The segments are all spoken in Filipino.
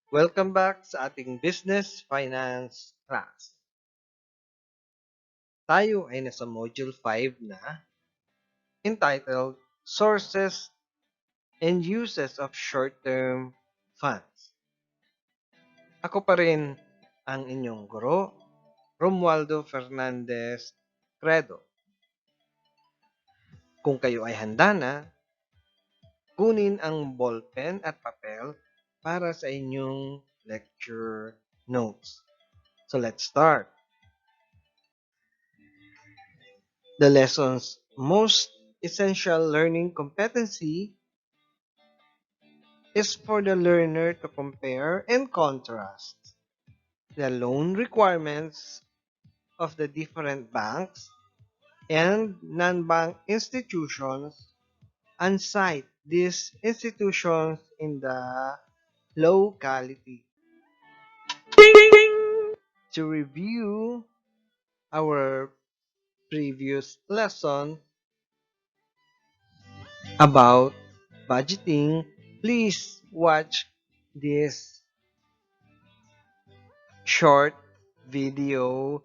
Welcome back sa ating business finance class. Tayo ay nasa module 5 na entitled Sources and Uses of Short-Term Funds. Ako pa rin ang inyong guro, Romualdo Fernandez Credo. Kung kayo ay handa na, kunin ang ballpen at papel para sa inyong lecture notes. So let's start. The lesson's most essential learning competency is for the learner to compare and contrast the loan requirements of the different banks and non-bank institutions and cite these institutions in the locality. To review our previous lesson about budgeting, please watch this short video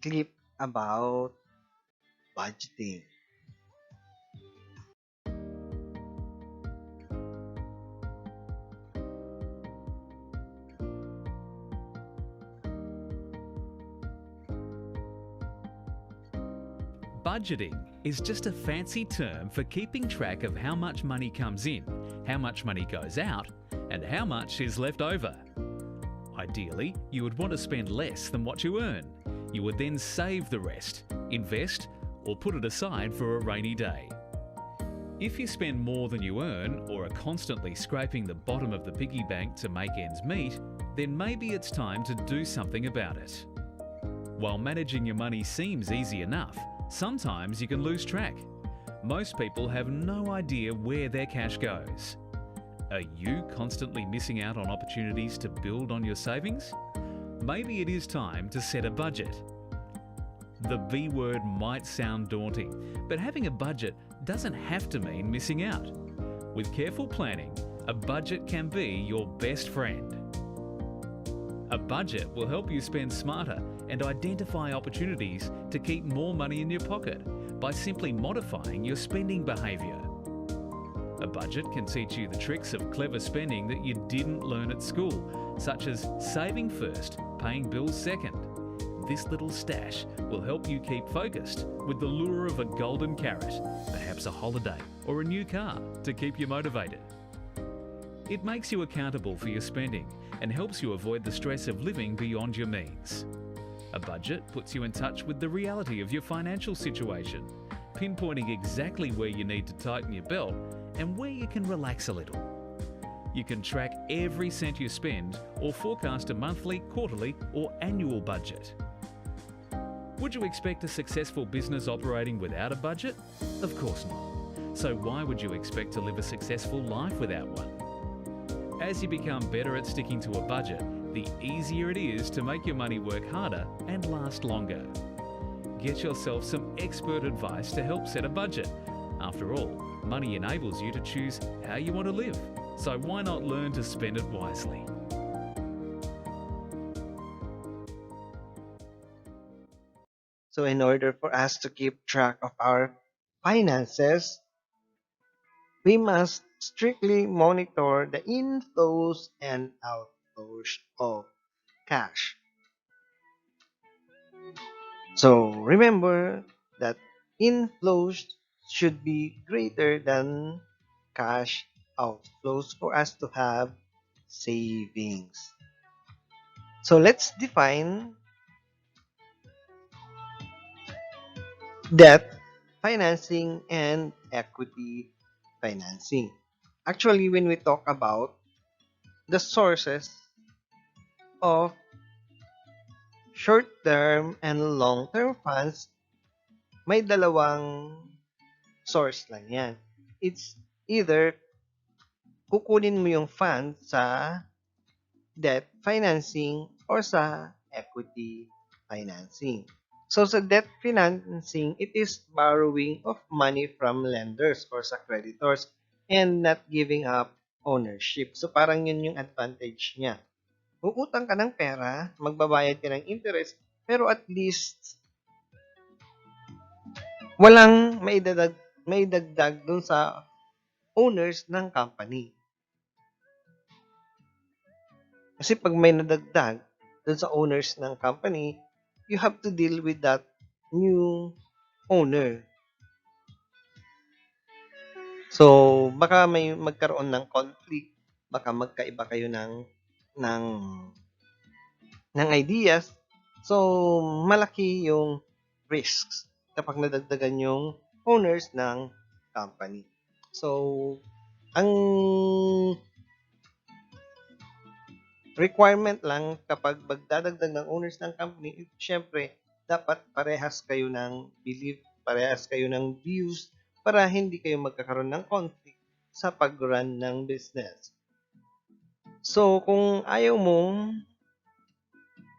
clip about budgeting. Budgeting is just a fancy term for keeping track of how much money comes in, how much money goes out, and how much is left over. Ideally, you would want to spend less than what you earn. You would then save the rest, invest, or put it aside for a rainy day. If you spend more than you earn or are constantly scraping the bottom of the piggy bank to make ends meet, then maybe it's time to do something about it. While managing your money seems easy enough, sometimes you can lose track. Most people have no idea where their cash goes. Are you constantly missing out on opportunities to build on your savings? Maybe it is time to set a budget. The B word might sound daunting, but having a budget doesn't have to mean missing out. With careful planning, a budget can be your best friend. A budget will help you spend smarter and identify opportunities to keep more money in your pocket by simply modifying your spending behaviour. A budget can teach you the tricks of clever spending that you didn't learn at school, such as saving first, paying bills second. This little stash will help you keep focused with the lure of a golden carrot, perhaps a holiday or a new car to keep you motivated. It makes you accountable for your spending and helps you avoid the stress of living beyond your means. A budget puts you in touch with the reality of your financial situation, pinpointing exactly where you need to tighten your belt and where you can relax a little. You can track every cent you spend or forecast a monthly, quarterly, or annual budget. Would you expect a successful business operating without a budget? Of course not. So why would you expect to live a successful life without one? As you become better at sticking to a budget, the easier it is to make your money work harder and last longer. Get yourself some expert advice to help set a budget. After all, money enables you to choose how you want to live, so why not learn to spend it wisely? So in order for us to keep track of our finances, we must strictly monitor the inflows and outflows of cash. So remember that inflows should be greater than cash outflows for us to have savings. So let's define debt financing and equity financing. Actually, when we talk about the sources of short-term and long-term funds, may dalawang source lang yan. It's either kukunin mo yung fund sa debt financing or sa equity financing. So sa debt financing, it is borrowing of money from lenders or sa creditors and not giving up ownership. So, parang yun yung advantage niya. Uutang ka ng pera, magbabayad ka ng interest, pero at least walang maidagdag dun sa owners ng company. Kasi pag may nadagdag dun sa owners ng company, you have to deal with that new owner. So, baka may magkaroon ng conflict, baka magkaiba kayo ng ideas. So, malaki yung risks kapag nadagdagan yung owners ng company. So, ang requirement lang kapag magdadagdag ng owners ng company, syempre, dapat parehas kayo ng belief, parehas kayo ng views, para hindi kayo magkakaroon ng conflict sa pag-run ng business. So, kung ayaw mong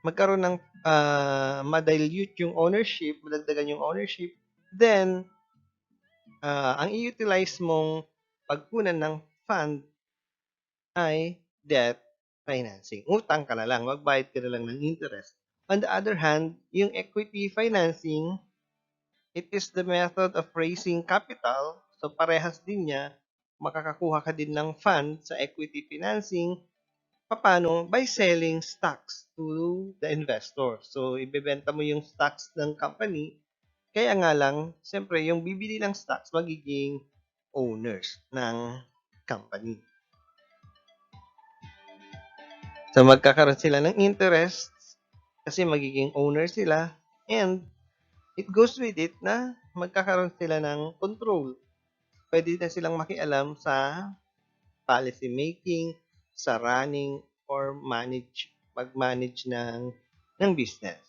magkaroon ng ma-dilute yung ownership, madagdagan yung ownership, then, ang i-utilize mong pagkunan ng fund ay debt financing. Utang ka na lang, magbayad ka na lang ng interest. On the other hand, yung equity financing, it is the method of raising capital. So, parehas din niya, makakakuha ka din ng fund sa equity financing. Paano? By selling stocks to the investor. So, ibebenta mo yung stocks ng company. Kaya nga lang, siyempre, yung bibili ng stocks, magiging owners ng company. So, magkakaroon sila ng interest kasi magiging owner sila, and it goes with it na magkakaroon sila ng control. Pwede na silang makialam sa policy making, sa running, or mag-manage ng business.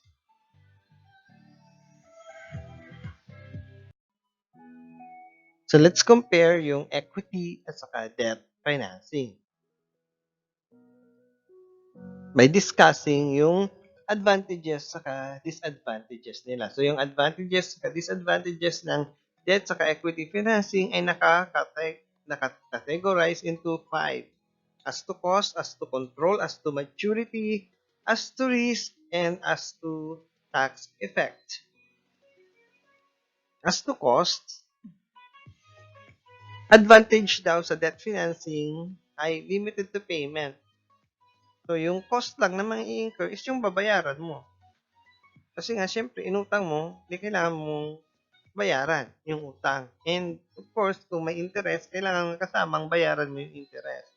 So, let's compare yung equity at saka debt financing by discussing yung advantages saka disadvantages nila. So, yung advantages saka disadvantages ng debt saka equity financing ay naka-categorize into 5. As to cost, as to control, as to maturity, as to risk, and as to tax effect. As to cost, advantage daw sa debt financing ay limited to payment. So, yung cost lang na mai-incur is yung babayaran mo. Kasi nga, syempre, inutang mo, di kailangan mong bayaran yung utang. And, of course, kung may interest, kailangan kasamang bayaran mo yung interest.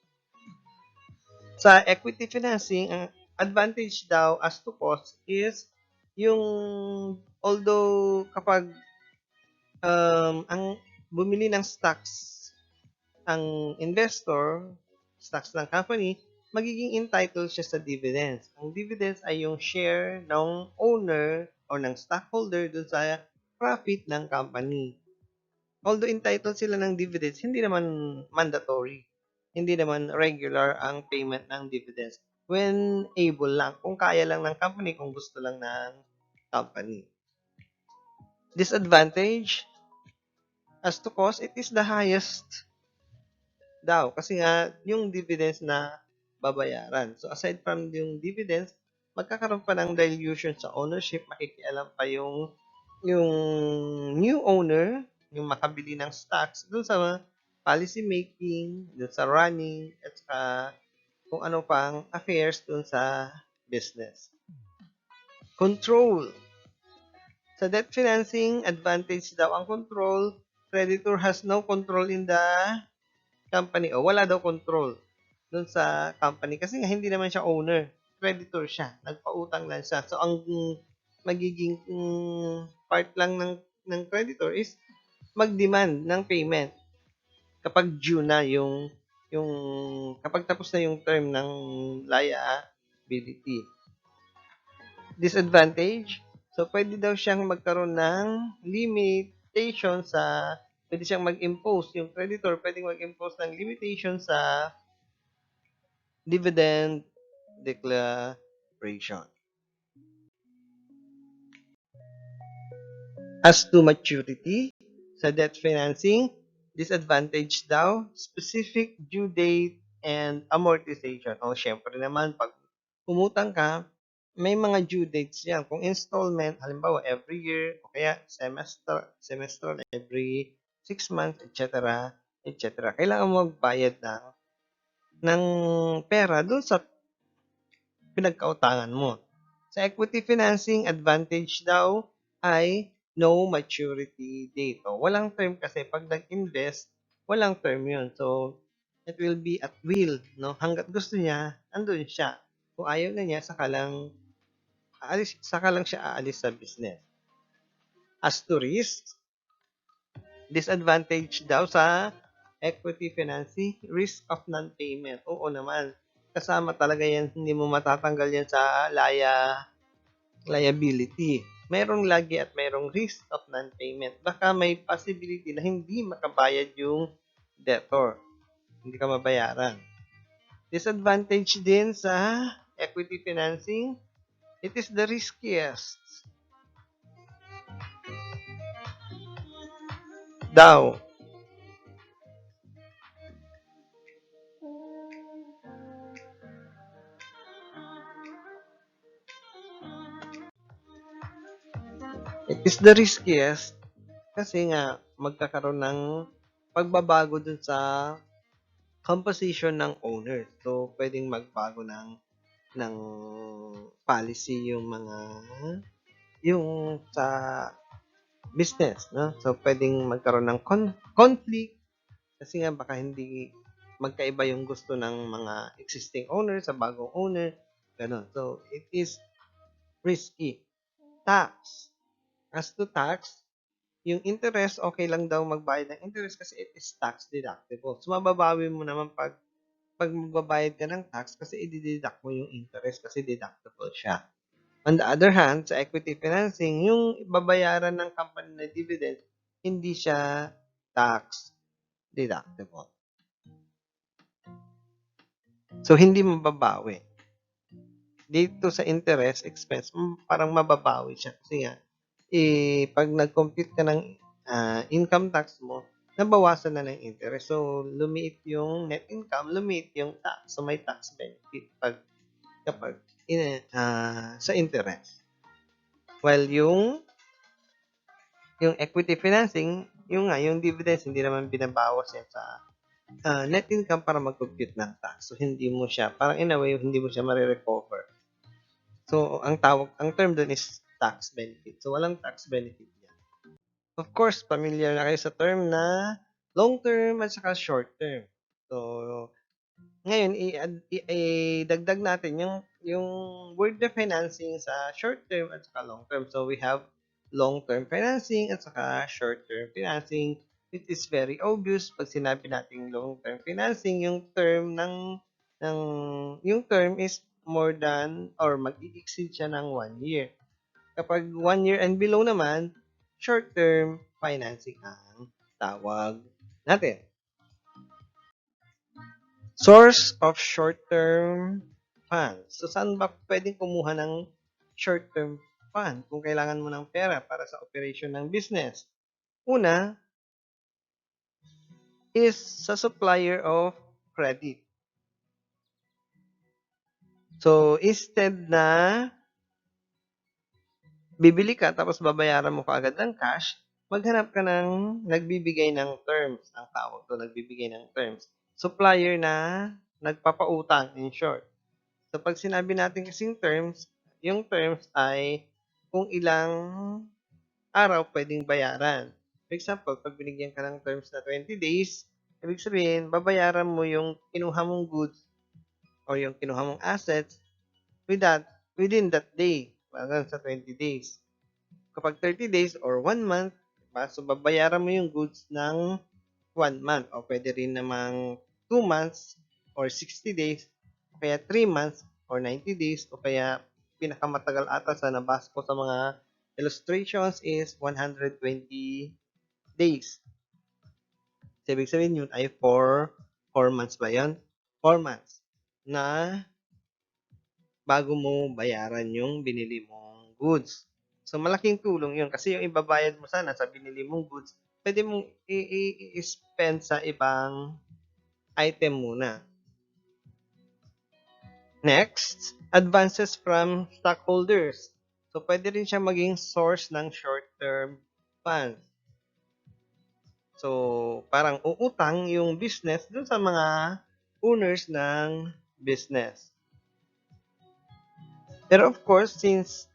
Sa equity financing, ang advantage daw as to cost is yung, although kapag ang bumili ng stocks ang investor, stocks ng company, magiging entitled siya sa dividends. Ang dividends ay yung share ng owner o ng stockholder dun sa profit ng company. Although entitled sila ng dividends, hindi naman mandatory. Hindi naman regular ang payment ng dividends. When able lang, kung kaya lang ng company, kung gusto lang ng company. Disadvantage, as to cost, it is the highest daw. Kasi nga, yung dividends na babayaran. So, aside from yung dividends, magkakaroon pa ng dilution sa ownership, makikialam pa yung new owner, yung makabili ng stocks, dun sa policy making, dun sa running, at saka kung ano pang affairs dun sa business. Control. Sa debt financing, advantage daw ang control. Creditor has no control in the company o wala daw control dun sa company kasi nga hindi naman siya owner, creditor siya, nagpautang lang siya. So ang magiging part lang ng creditor is mag-demand ng payment kapag due na yung kapag tapos na yung term ng liability. Disadvantage, so pwede daw siyang magkaroon ng limitation sa pwede siyang mag-impose, yung creditor pwedeng mag-impose ng limitation sa dividend declaration. As to maturity, sa debt financing, disadvantage daw, specific due date and amortization. O syempre naman, pag umutang ka, may mga due dates yan. Kung installment, halimbawa every year, o kaya semestral every 6 months, etc., etc. Kailangan mo magbayad ng pera doon sa pinagkautangan mo. Sa equity financing, advantage daw ay no maturity date. O, walang term kasi pag nag-invest, walang term yun. So, it will be at will. No? Hanggat gusto niya, andun siya. Kung ayaw na niya, saka lang siya aalis sa business. As to risk, disadvantage daw sa equity financing, risk of non-payment. Oo naman. Kasama talaga yan, hindi mo matatanggal yan sa liability. Merong lagi at merong risk of non-payment. Baka may possibility na hindi makabayad yung debtor. Hindi ka mabayaran. Disadvantage din sa equity financing, it is the riskiest. Daw. It is the riskiest kasi nga magkakaroon ng pagbabago dun sa composition ng owner. So, pwedeng magbago ng policy yung sa business, no? So, pwedeng magkaroon ng conflict kasi nga baka hindi magkaiba yung gusto ng mga existing owner sa bagong owner. Ganon. So, it is risky. Tax. As to tax, yung interest, okay lang daw magbayad ng interest kasi it is tax deductible. So, mababawi mo naman pag magbabayad ka ng tax kasi i-deduct mo yung interest kasi deductible siya. On the other hand, sa equity financing, yung babayaran ng company na dividend, hindi siya tax deductible. So, hindi mababawi. Dito sa interest expense, parang mababawi siya kasi nga, pag nag-compute ka ng income tax mo, nabawasan na ng interest. So, lumiit yung net income, lumiit yung tax. So, may tax benefit kapag sa interest. While yung equity financing, yung dividends, hindi naman binabawas yan sa net income para mag-compute ng tax. So, hindi mo siya, parang in a way, hindi mo siya marirecover. So, ang term doon is tax benefit. So, walang tax benefit yan. Of course, familiar na kayo sa term na long term at saka short term. So, ngayon, idagdag natin yung word na financing sa short term at saka long term. So, we have long-term financing at saka short-term financing. It is very obvious pag sinabi natin long-term financing, yung term yung term is more than or mag-i-exceed siya ng 1 year. Kapag 1 year and below naman, short-term financing ang tawag natin. Source of short-term funds. So, saan ba pwedeng kumuha ng short-term fund kung kailangan mo ng pera para sa operation ng business? Una is sa supplier of credit. So, instead na bibili ka tapos babayaran mo kaagad ng cash, maghanap ka ng nagbibigay ng terms. Ang tawag to, nagbibigay ng terms. Supplier na nagpapautang, in short. So, pag sinabi natin kasing terms, yung terms ay kung ilang araw pwedeng bayaran. For example, pag binigyan ka ng terms na 20 days, ibig sabihin, babayaran mo yung kinuha mong goods or yung kinuha mong assets within that day, hanggang sa 20 days. Kapag 30 days or 1 month, diba? So, babayaran mo yung goods ng 1 month o pwede rin namang 2 months or 60 days o kaya 3 months or 90 days o kaya pinakamatagal ata sa nabasa ko sa mga illustrations is 120 days. So, ibig sabihin yun ay 4 months ba yun? 4 months na bago mo bayaran yung binili mong goods. So, malaking tulong yun kasi yung ibabayad mo sana sa binili mong goods, pwede mong i-spend sa ibang item muna. Next, advances from stockholders. So, pwede rin siya maging source ng short-term funds. So, parang uutang yung business dun sa mga owners ng business. Pero of course, since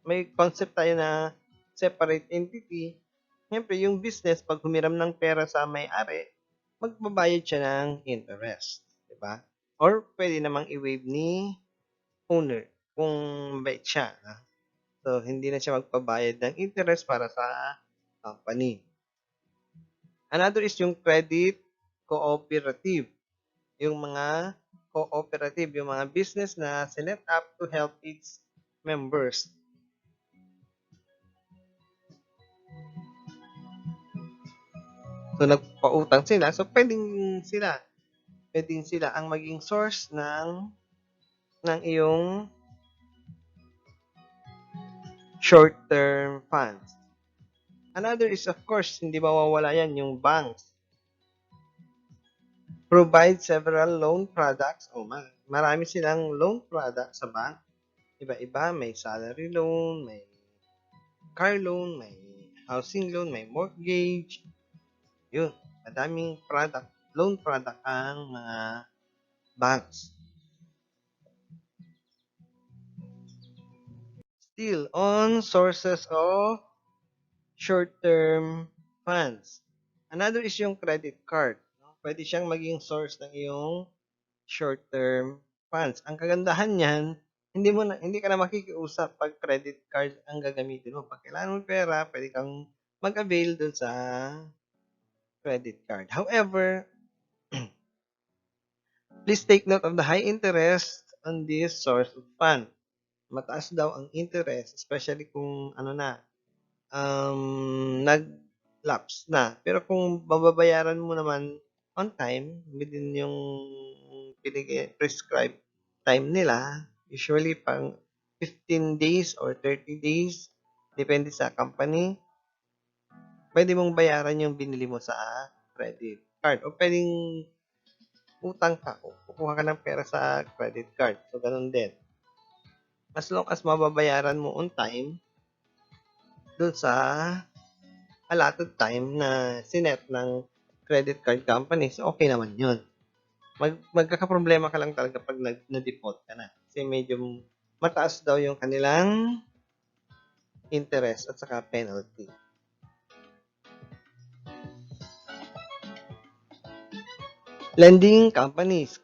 may concept tayo na separate entity, siyempre yung business, pag humiram ng pera sa may-ari, magbabayad siya ng interest. Diba? Or pwede namang i-waive ni owner kung mabait siya. So, hindi na siya magpabayad ng interest para sa company. Another is yung credit cooperative. Yung mga cooperative, yung mga business na sinet up to help its members. So, nagpautang sila. So, pwedeng sila ang maging source ng iyong short-term funds. Another is, of course, hindi mawawala yan, yung banks. Provide several loan products. Marami silang loan products sa bank. Iba-iba, may salary loan, may car loan, may housing loan, may mortgage. Yun, madaming loan product ang mga banks. Still, on sources of short-term funds. Another is yung credit card. Pwede siyang maging source ng iyong short-term funds. Ang kagandahan niyan, hindi ka na makikiusap pag credit card ang gagamitin mo. Pag kailangan mo pera, pwede kang mag-avail dun sa credit card. However, please take note of the high interest on this source of fund. Mataas daw ang interest, especially kung nag-lapse na. Pero kung bababayaran mo naman on time, within yung prescribed time nila, usually pang 15 days or 30 days, depende sa company, pwede mong bayaran yung binili mo sa credit card. O pwedeng utang ka o kukuha ka ng pera sa credit card. So, ganun din. As long as mababayaran mo on time, dun sa allotted time na sinet ng credit card company, so okay naman yun. Magkakaproblema ka lang talaga pag na-default ka na. Kasi medyo mataas daw yung kanilang interest at saka penalty. Lending companies.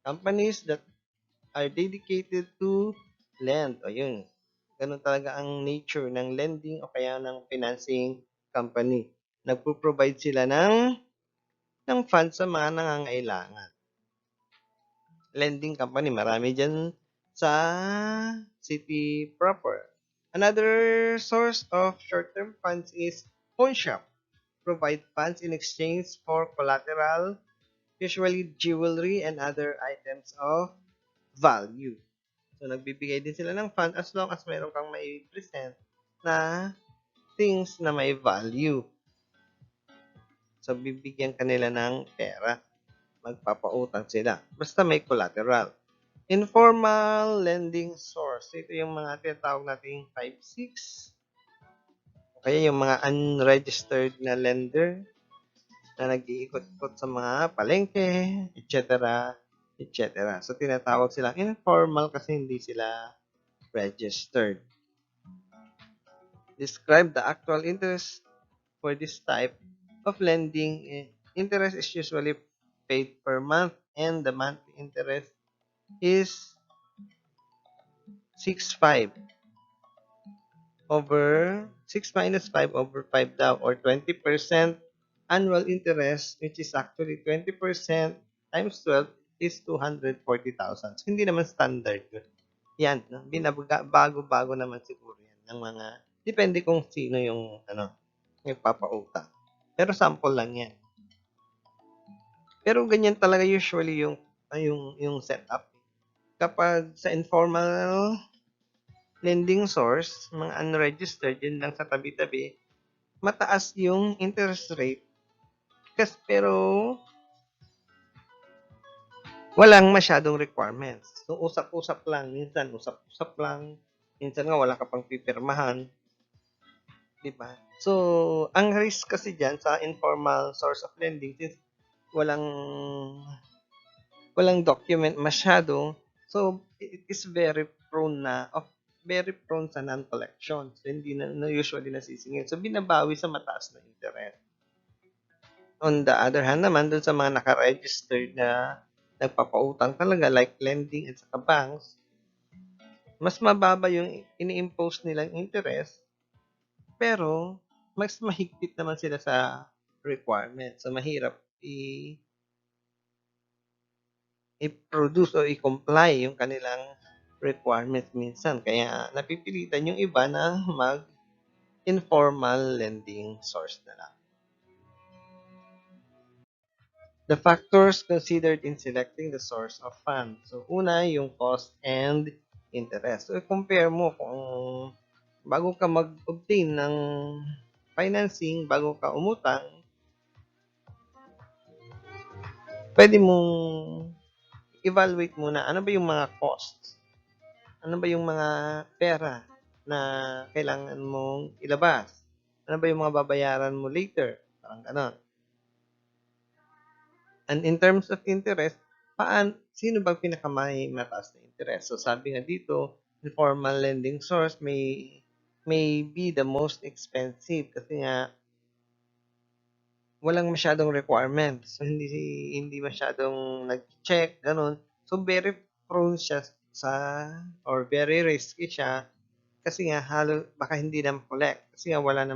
Companies that are dedicated to lend. O yun. Ganun talaga ang nature ng lending o kaya ng financing company. Nagpo-provide sila ng funds sa mga nangangailangan. Lending company, marami dyan sa city proper. Another source of short-term funds is pawn shop. Provide funds in exchange for collateral, usually jewelry and other items of value. So, nagbibigay din sila ng fund as long as meron kang may present na things na may value. So, bibigyan kanila ng pera. Magpapautang sila. Basta may collateral. Informal lending source. Ito yung mga tinatawag nating 5-6. Kaya yung mga unregistered na lender na nag-iikot-ikot sa mga palengke, etc. etc. So, tinatawag silang informal kasi hindi sila registered. Describe the actual interest for this type of lending. Interest is usually paid per month and the monthly interest is 6.5 over 6 minus 5 over 5 daw or 20% annual interest, which is actually 20% times 12 is 240,000. So, hindi naman standard yun. Yan, no? Bago-bago naman siguro yan ng mga, depende kung sino yung nagpapautang. Pero sample lang yan. Pero ganyan talaga usually yung setup. Kapag sa informal lending source, mga unregistered, yun lang sa tabi-tabi, mataas yung interest rate. Pero walang masyadong requirements. So, usap-usap lang. Minsan, usap-usap lang. Minsan nga, wala ka pang pipirmahan. Diba? So, ang risk kasi dyan sa informal source of lending, since walang document masyado, so it is very prone sa non-collection. So, hindi na usually nasisingil. So, binabawi sa mataas na interest. On the other hand naman, dun sa mga naka-registered na nagpapautang talaga like lending at saka banks, mas mababa yung ini-impose nilang interest, pero mas mahigpit naman sila sa requirement. So, mahirap i-produce o i-comply yung kanilang requirements minsan. Kaya napipilitan yung iba na mag-informal lending source na lang. The factors considered in selecting the source of funds. So, una, yung cost and interest. So, compare mo kung bago ka mag-obtain ng financing, bago ka umutang, pwede mong evaluate muna ano ba yung mga costs, ano ba yung mga pera na kailangan mong ilabas, ano ba yung mga babayaran mo later, parang ganon. And in terms of interest, sino bang pinakamay mataas na interest? So sabi nga dito, informal lending source may be the most expensive kasi nga walang masyadong requirements. So hindi masyadong nag-check, ganun. So very prone siya or very risky siya kasi nga baka hindi na collect kasi nga walang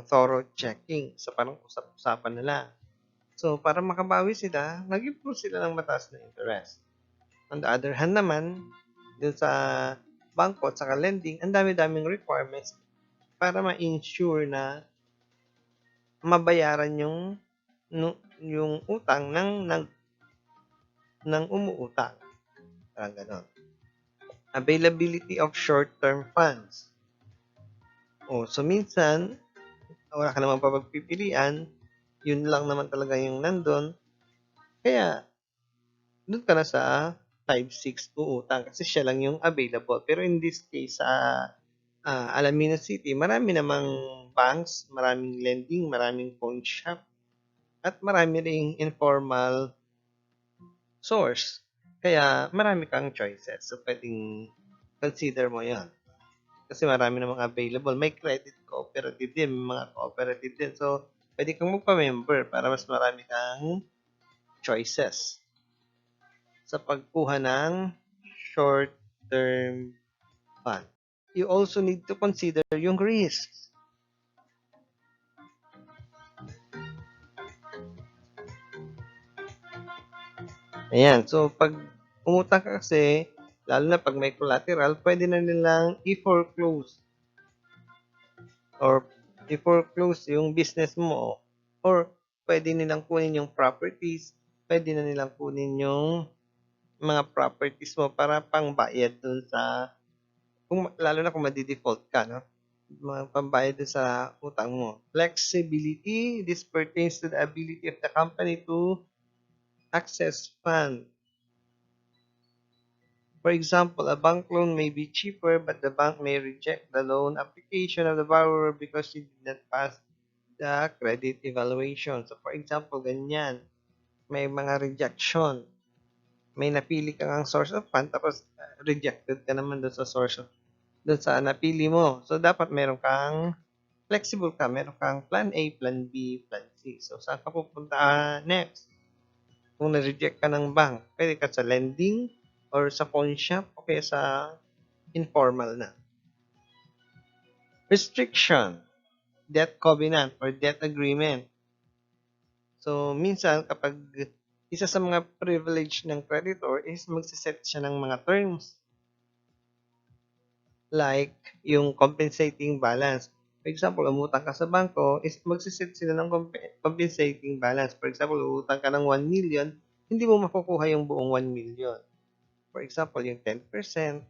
thorough checking. So parang usap-usapan nila. So, para makabawi sila, nag-improve sila ng mataas na interest. On the other hand naman, dun sa bangko at saka lending, ang dami-daming requirements para ma-ensure na mabayaran yung utang ng umuutang. Parang ganon. Availability of short-term funds. So minsan, wala ka naman papagpipilian, yun lang naman talaga yung nandun. Kaya, doon ka na sa 5-6 uutang kasi siya lang yung available. Pero in this case, sa Alameda City, marami namang banks, maraming lending, maraming pawn shop, at marami ring informal source. Kaya marami kang choices. So, pwedeng consider mo yan. Kasi marami namang available. May credit cooperative din, may mga cooperative din. So, pwede kang magpa-member para mas marami kang choices sa pagkuha ng short-term fund. You also need to consider yung risks. Ayan, so pag umutang ka kasi, lalo na pag may collateral, pwede na nilang i-foreclose or i-foreclose yung business mo or pwede nilang kunin yung properties, pwede na nilang kunin yung mga properties mo para pangbayad dun sa lalo na kung madi-default ka, no? Mga pambayad dun sa utang mo. Flexibility, this pertains to the ability of the company to access fund. For example, a bank loan may be cheaper, but the bank may reject the loan application of the borrower because she did not pass the credit evaluation. So, for example, ganyan. May mga rejection. May napili kang ang source of fund, tapos rejected ka naman doon sa doon sa napili mo. So, dapat meron kang flexible ka. Meron kang plan A, plan B, plan C. So, saan ka pupunta next? Kung na-reject ka ng bank, pwede ka sa lending or sa pawn shop o kaya sa informal na. Restriction, debt covenant or debt agreement. So, minsan kapag isa sa mga privilege ng creditor is magsiset siya ng mga terms like yung compensating balance. For example, umutang ka sa bangko, is magsiset sila ng compensating balance. For example, umutang ka ng 1 million, hindi mo makukuha yung buong 1 million. For example, yung 10%, 100,000,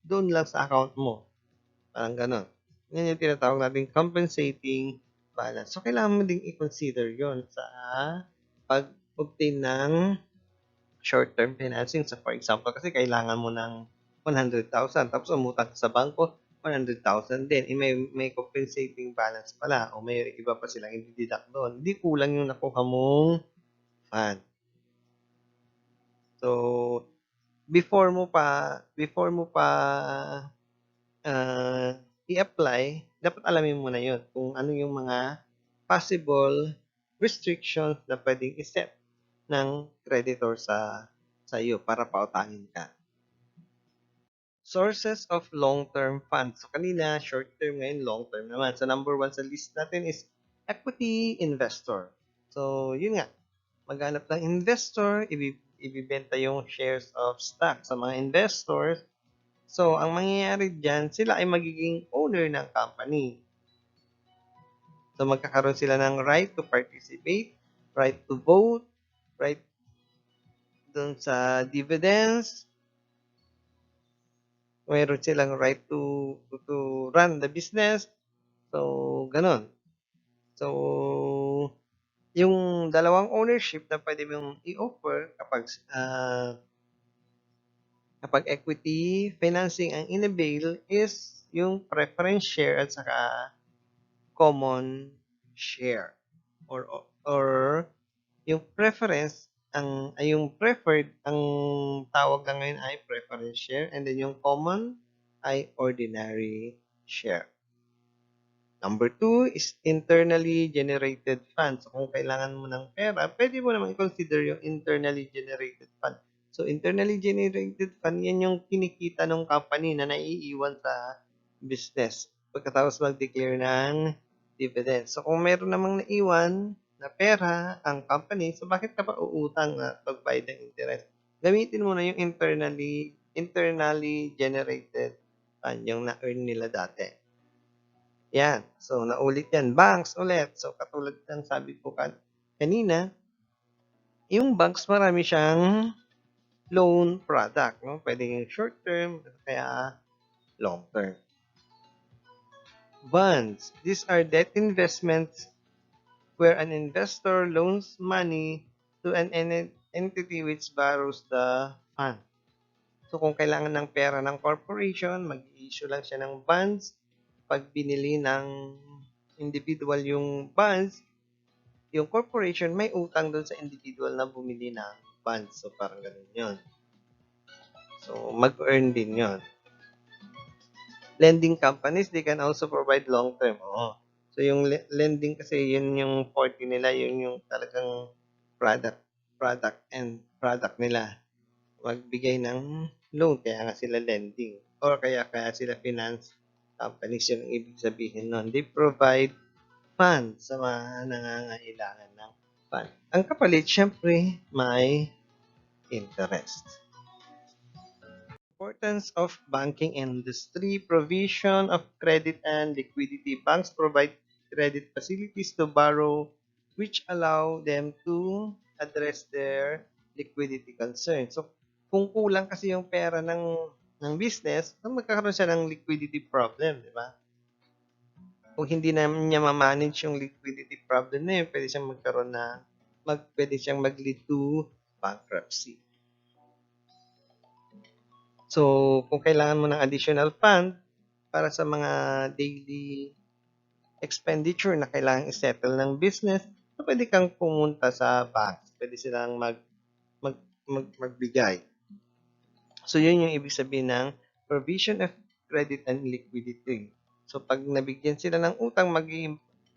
doon lang sa account mo. Parang ganon. Yan yung tinatawag natin compensating balance. So, kailangan mo ding i-consider yon sa mag-obtain ng short-term financing. So, for example, kasi kailangan mo ng 100,000 tapos umutang ka sa bangko, 100,000 din. May compensating balance pala o may iba pa silang i-deduct doon. Hindi kulang yung nakuha mong fund. So, before mo pa i-apply, dapat alamin mo na yun kung ano yung mga possible restrictions na pwedeng i-set ng creditor sa iyo para pautangin ka. Sources of long-term funds. So, kanina, short-term, ngayon long-term naman. So, number 1 sa list natin is equity investor. So, yun nga, maghanap ng investor, ibibenta yung shares of stock sa mga investors. So, ang mangyayari dyan, sila ay magiging owner ng company. So, magkakaroon sila ng right to participate, right to vote, right dun sa dividends, mayroon silang right to run the business. So, ganun. So, yung dalawang ownership na pwede mong i-offer kapag equity financing ang inavail is yung preference share at saka common share or yung preference yung preferred ang tawag lang ngayon ay preference share and then yung common ay ordinary share. Number 2 is internally generated funds. So, kung kailangan mo ng pera, pwede mo naman i-consider yung internally generated fund. So, internally generated fund, yan yung kinikita ng company na naiiwan sa business pagkatapos mag-declare ng dividends. So, kung meron namang naiwan na pera ang company, so bakit ka pa uutang na pagbayad ng interest? Gamitin mo na yung internally generated fund, yung na-earn nila dati. Yan. So, naulit yan. Banks ulit. So, katulad ng sabi ko kanina, yung banks marami siyang loan product. No? Pwede yung short term, kaya long term. Bonds. These are debt investments where an investor loans money to an entity which borrows the fund. So, kung kailangan ng pera ng corporation, mag-issue lang siya ng bonds. Pag binili ng individual yung bonds, yung corporation may utang doon sa individual na bumili ng bonds. So, parang ganun yun. So, mag-earn din yun. Lending companies, they can also provide long-term. Oo. So, yung lending kasi, yun yung forte nila, yun yung talagang product nila. Magbigay ng loan, kaya nga sila lending. Or kaya sila finance companies, yun ang ibig sabihin nun. They provide funds sa mga nangangailangan ng fund. Ang kapalit, syempre, may interest. Importance of banking industry, provision of credit and liquidity. Banks provide credit facilities to borrow which allow them to address their liquidity concerns. So, kung kulang kasi yung pera ng business, magkakaroon siya ng liquidity problem, di ba? Kung hindi na niya ma-manage yung liquidity problem na yun, pwede siyang mag-lead to bankruptcy. So, kung kailangan mo ng additional fund para sa mga daily expenditure na kailangan i-settle ng business, so pwede kang pumunta sa banks. Pwede silang magbigay. So, yun yung ibig sabihin ng provision of credit and liquidity. So, pag nabigyan sila ng utang,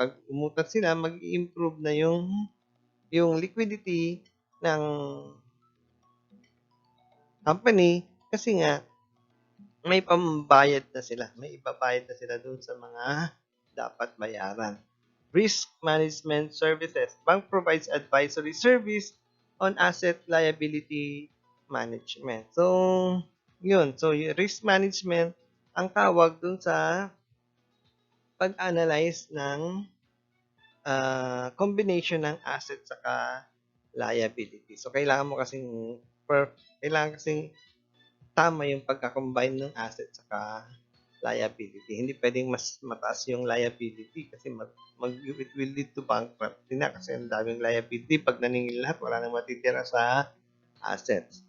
pag umutang sila, mag-i-improve na yung liquidity ng company kasi nga may pambayad na sila. May ibabayad na sila doon sa mga dapat bayaran. Risk management services. Bank provides advisory service on asset liability management. So, yun. So, yung risk management ang tawag doon sa pag-analyze ng combination ng asset saka liability. So, kailangan kasing tama yung pagka-combine ng asset saka liability. Hindi pwedeng mas mataas yung liability kasi it will lead to bankruptcy na kasi ang daming liability. Pag naningil lahat, wala nang matitira sa assets.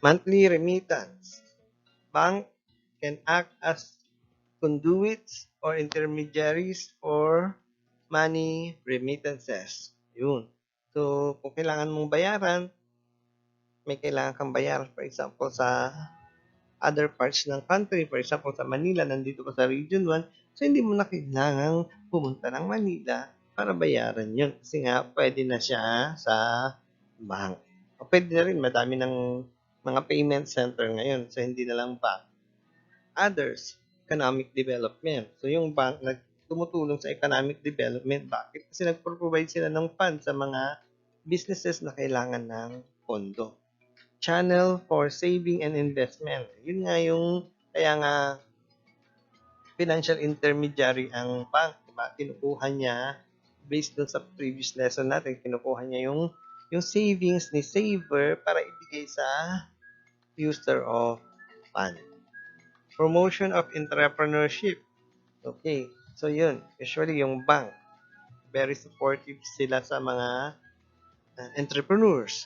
Monthly remittance. Bank can act as conduits or intermediaries for money remittances. Yun. So, kung kailangan mong bayaran, may kailangan kang bayaran, for example, sa other parts ng country, for example, sa Manila, nandito ka sa Region 1, so hindi mo na kailangang pumunta ng Manila para bayaran yun. Kasi nga, pwede na siya sa bank. O pwede na rin, madami ng mga payment center ngayon, so hindi na lang bank. Others, economic development. So yung bank tumutulong sa economic development. Bakit? Kasi nagpro-provide sila ng funds sa mga businesses na kailangan ng pondo. Channel for saving and investment. Yun nga yung, kaya nga, financial intermediary ang bank. Diba? Kinukuha niya, based dun sa previous lesson natin, kinukuha niya yung savings ni saver para ibigay sa user of fund. Promotion of entrepreneurship. Okay. So, yun. Usually, yung bank, very supportive sila sa mga entrepreneurs.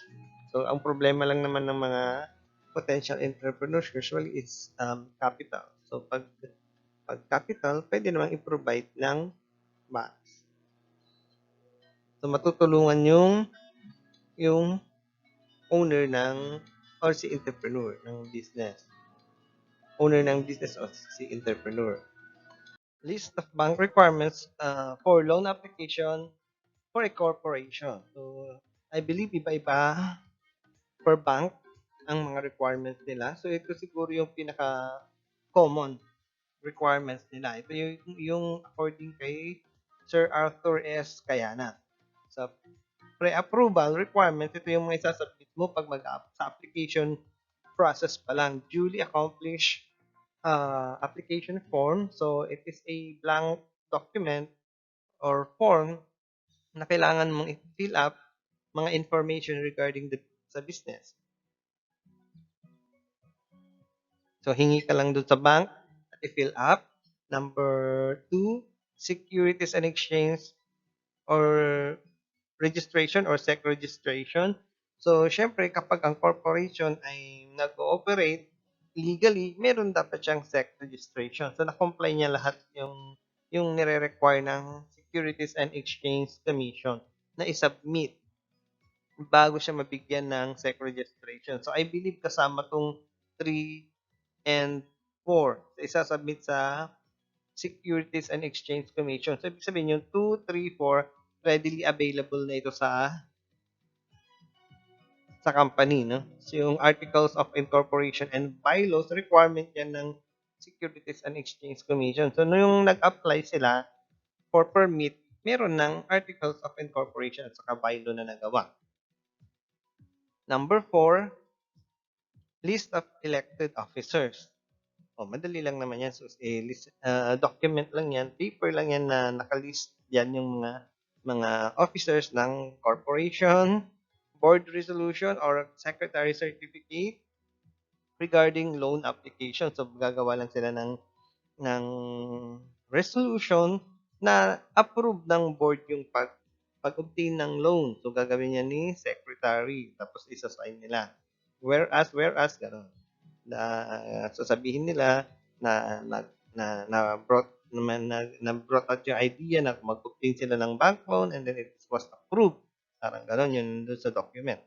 So, ang problema lang naman ng mga potential entrepreneurs usually is capital. So, pag capital, pwede namang i-provide ng banks. So, matutulungan yung owner ng or si entrepreneur ng business. Owner ng business o si entrepreneur. List of bank requirements for loan application for a corporation. So, I believe iba-iba per bank ang mga requirements nila. So, ito siguro yung pinaka-common requirements nila. Ito yung according kay Sir Arthur S. Kayana. Sa pre-approval requirements, ito yung mga isasubmit mo pag sa application process pa lang. Duly accomplished application form. So, it is a blank document or form na kailangan mong i-fill up mga information regarding sa business. So, hingi ka lang dun sa bank at i-fill up. Number 2, Securities and Exchange or registration or SEC registration. So, syempre, kapag ang corporation ay nag-ooperate legally, meron dapat siyang SEC registration. So, na-comply niya lahat yung nire-require ng Securities and Exchange Commission na isubmit bago siya mabigyan ng SEC registration. So, I believe kasama tong 3 and 4. So, isasubmit sa Securities and Exchange Commission. So, ibig sabihin yung 2, 3, 4, readily available na ito sa company, no? So, yung Articles of Incorporation and Bylaws, requirement yan ng Securities and Exchange Commission. So, yung nag-apply sila for permit, meron ng Articles of Incorporation at saka bylaw na nagawa. Number 4, list of elected officers. Madali lang naman yan. So, document lang yan, paper lang yan na nakalist yan yung mga officers ng corporation, board resolution, or secretary certificate regarding loan application. So, gagawa lang sila ng resolution na approve ng board yung pag-obtain ng loan. So, gagawin niya ni secretary, tapos isa-sign nila. Whereas, gano'n. Sasabihin nila na brought out yung idea na mag-obtain sila ng bank loan and then it was approved. Parang gano'n yun doon sa document.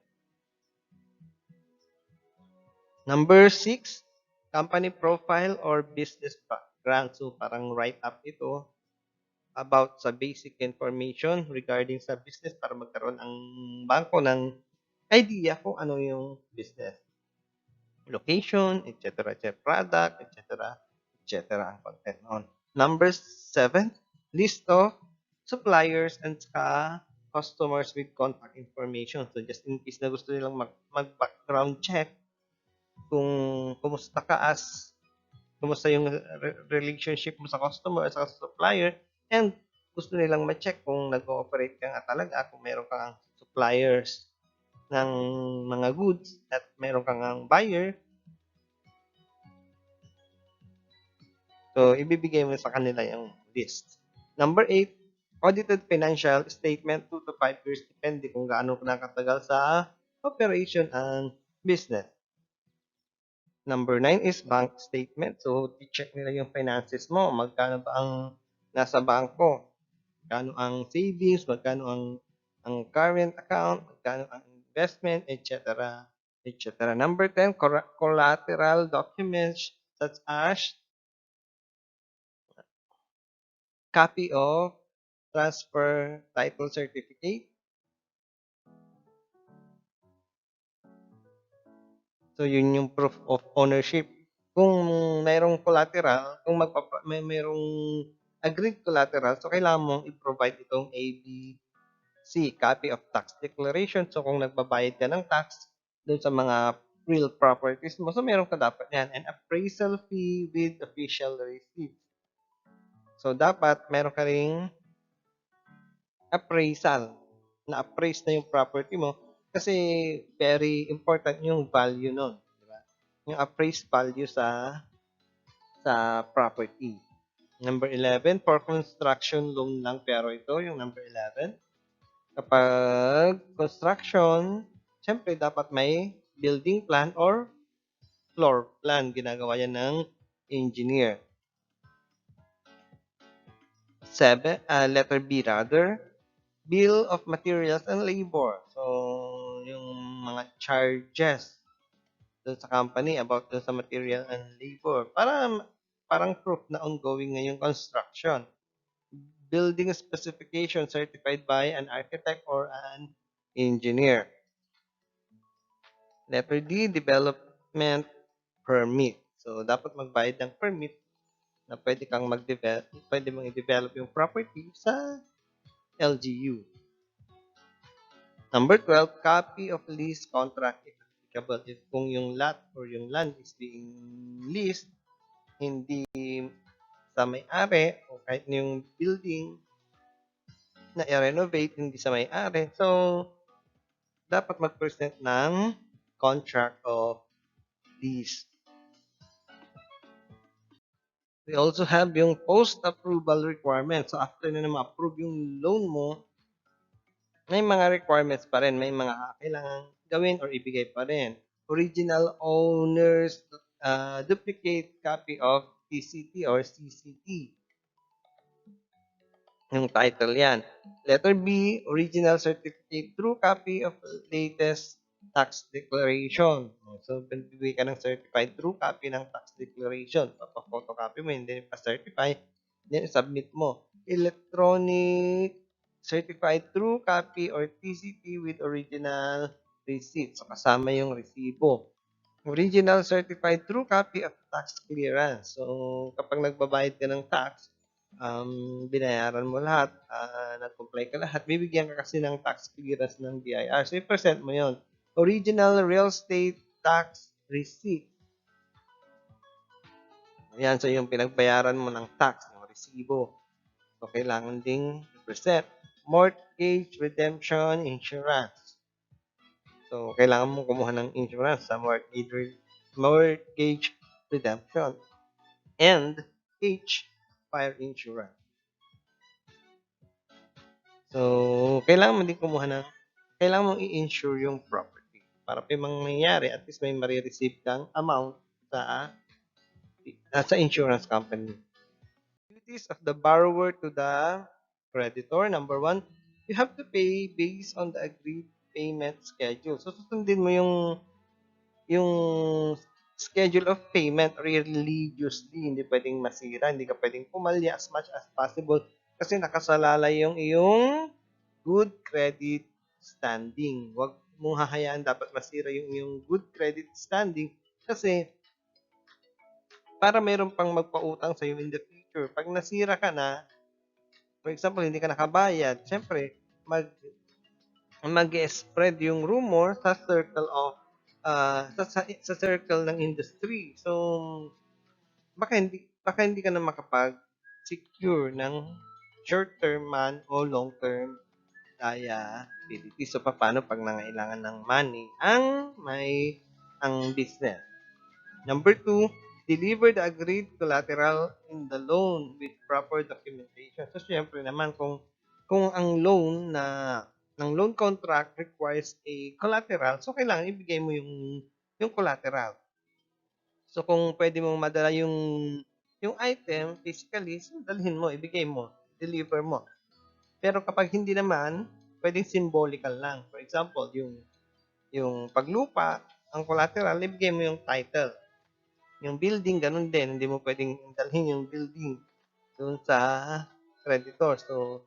Number 6, company profile or business background. So, parang write-up ito about sa basic information regarding sa business para magkaroon ang bangko ng idea kung ano yung business. Location, etc., product, etc., ang content noon. Number 7, list of suppliers and customers with contact information. So, just in case na gusto nilang mag-background check kung kumusta yung relationship mo sa customer at sa supplier, and gusto nilang ma-check kung nag-ooperate ka nga talaga, kung meron kang suppliers ng mga goods at meron kang buyer, So, ibibigay mo sa kanila yung list. Number 8, audited financial statement 2 to 5 years, depende kung gaano nakatagal sa operation ang business. Number 9 is bank statement. So, i-check nila yung finances mo. Magkano ba ang nasa bangko? Magkano ang savings? Magkano ang current account? Magkano ang investment? Etc. etc. Number 10, collateral documents such as copy of transfer title certificate. So, yun yung proof of ownership. Kung mayroong collateral, kung mayroong agreed collateral, so kailangan mong i-provide itong ABC, copy of tax declaration. So, kung nagbabayad ka ng tax doon sa mga real properties mo, so meron ka dapat yan. And appraisal fee with official receipt. So, dapat meron ka ring appraisal. Na-appraise na yung property mo kasi very important yung value nun. Diba? Yung appraised value sa property. Number 11, for construction loan lang pero ito yung number 11. Kapag construction, syempre dapat may building plan or floor plan. Ginagawa yan ng engineer. Letter B rather, bill of materials and labor. So, yung mga charges doon sa company about doon sa material and labor. Parang proof na ongoing na yung construction. Building specification certified by an architect or an engineer. Letter D, development permit. So, dapat magbayad ng permit na pwede mong i-develop yung property sa LGU. Number 12, copy of lease contract if applicable. If kung yung lot or yung land is being leased, hindi sa may-ari o kahit yung building na i-renovate, hindi sa may-ari. So, dapat mag-present ng contract of lease. We also have yung post-approval requirements. So, after na ma-approve yung loan mo, may mga requirements pa rin. May mga kailangan gawin or ibigay pa rin. Original owners, duplicate copy of TCT or CCT. Yung title yan. Letter B, original certificate, true copy of latest tax declaration. So, bibigay ka ng certified true copy ng tax declaration. Papa-photocopy mo, hindi pa-certify, then submit mo. Electronic certified true copy or TCT with original receipt. So, kasama yung resibo. Original certified true copy of tax clearance. So, kapag nagbabayad ka ng tax, binayaran mo lahat, nag-comply ka lahat, bibigyan ka kasi ng tax clearance ng BIR. So, i-present mo yon. Original real estate tax receipt. Ayan, so yung pinagbayaran mo ng tax, ng resibo. So, kailangan ding i-present. Mortgage redemption insurance. So, kailangan mo kumuha ng insurance sa mortgage redemption. And H, fire insurance. So, kailangan mong i-insure yung property. Para pa yung mangyayari, at least may marireceive kang amount sa insurance company. Duties of the borrower to the creditor. Number 1, you have to pay based on the agreed payment schedule. So, susundin mo yung schedule of payment religiously. Hindi pwedeng masira, hindi ka pwedeng pumalya as much as possible kasi nakasalalay yung iyong good credit standing. Huwag mong hahayaan dapat masira yung iyong good credit standing kasi para mayroon pang magpautang sa iyo in the future. Pag nasira ka na, for example, hindi ka nakabayad, syempre, mag-spread yung rumor sa circle of sa circle ng industry. So, baka hindi ka na makapag-secure ng short-term man o long-term liability. So, paano pag nangailangan ng money ang business? Number 2, Deliver the agreed collateral in the loan with proper documentation. So, syempre naman, kung ang loan contract requires a collateral, so kailangan ibigay mo yung collateral. So, kung pwede mong madala yung item physically, so dalhin mo, ibigay mo, deliver mo. Pero kapag hindi naman, pwedeng symbolical lang. For example, yung paglupa, ang collateral, ibigay mo yung title. Yung building, ganun din. Hindi mo pwedeng dalhin yung building doon sa creditor. So,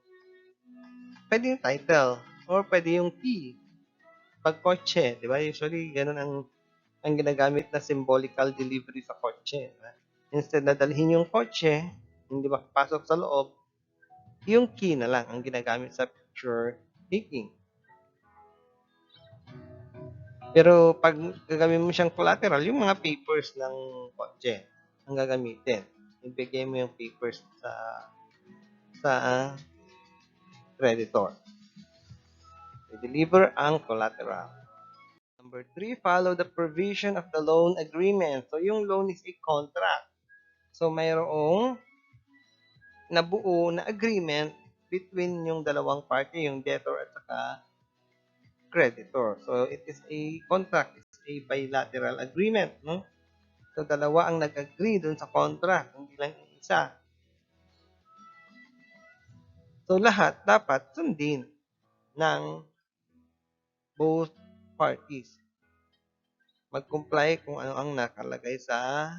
pwede yung title or pwede yung key. Pag kotse, di ba? Usually, ganun ang ginagamit na symbolical delivery sa kotse. Diba? Instead na dalhin yung kotse, hindi makapasok sa loob, yung key na lang ang ginagamit sa picture taking. Pero pag gagawin mo siyang collateral, yung mga papers ng kotse ang gagamitin. Ibigay mo yung papers sa creditor. I-deliver ang collateral. Number 3, follow the provision of the loan agreement. So, yung loan is a contract. So, mayroong nabuo na agreement between yung dalawang party, yung debtor at saka creditor. So, it is a contract. It's a bilateral agreement. No? So, dalawa ang nag-agree dun sa contract, hindi lang isa. So, lahat dapat sundin ng both parties. Mag-comply kung ano ang nakalagay sa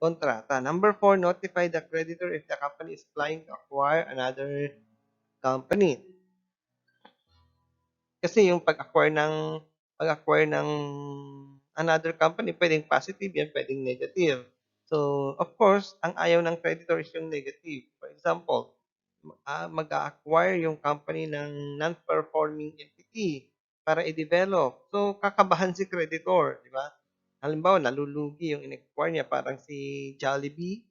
kontrata. Number 4, notify the creditor if the company is planning to acquire another company. Kasi yung pag-acquire ng another company, pwedeng positive yan, pwedeng negative. So, of course, ang ayaw ng creditor is yung negative. For example, mag-acquire yung company ng non-performing entity para i-develop. So, kakabahan si creditor, di ba? Halimbawa, nalulugi yung in-acquire niya, parang si Jollibee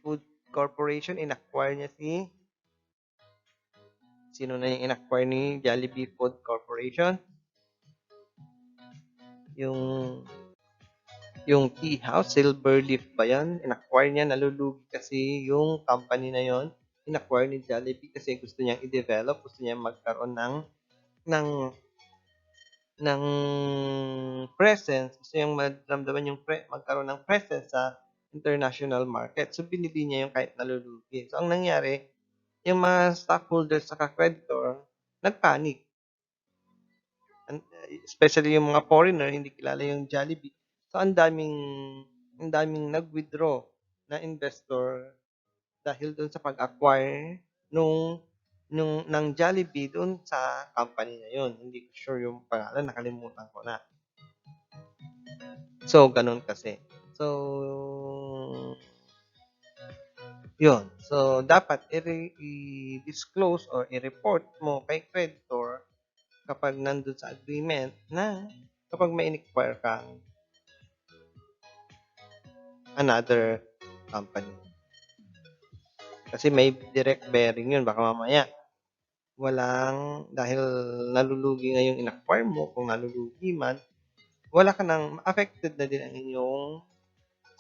Food Corporation, in-acquire niya sino na yung in-acquire ni Jollibee Food Corporation? Yung tea house, Silverleaf ba yan? In-acquire niya, nalulugi kasi yung company na yon. In-acquire ni Jollibee kasi gusto niyang i-develop, gusto niyang magkaroon ng presence, gusto niyang maramdaman yung magkaroon ng presence sa international market. So, binili niya yung kahit nalulugi. So, ang nangyari, yung mga stockholders sa creditor, nagpanic. Especially yung mga foreigner, hindi kilala yung Jollibee. So, ang daming nag-withdraw na investor dahil doon sa pag-acquire ng Jollibee doon sa company na yun. Hindi ko sure yung pangalan, nakalimutan ko na. So, ganun kasi. So, yun. So, dapat i-disclose or i-report mo kay creditor kapag nandun sa agreement na kapag may in-acquire kang another company. Kasi may direct bearing yun. Baka mamaya, dahil nalulugi nga yung in-acquire mo, kung nalulugi man, wala ka nang, affected na din ang inyong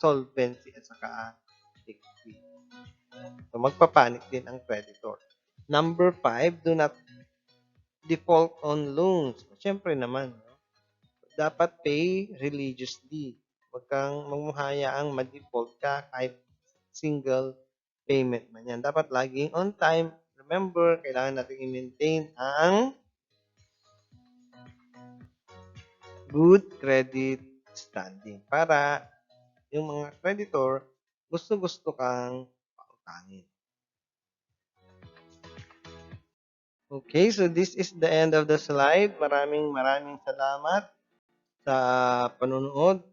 solvency at saka equity. So, magpapanik din ang creditor. Number 5, do not default on loans. Siyempre naman, no? Dapat pay religiously. Huwag kang magmuhayaang ma-default ka kahit single payment man yan. Dapat laging on time. Remember, kailangan natin i-maintain ang good credit standing para yung mga creditor gusto-gusto kang pautangin. Okay, so this is the end of the slide. Maraming salamat sa panonood.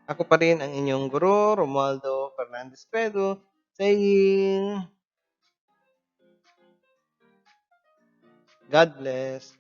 Ako pa rin ang inyong guro, Romualdo Fernandez Credo, saying, God bless.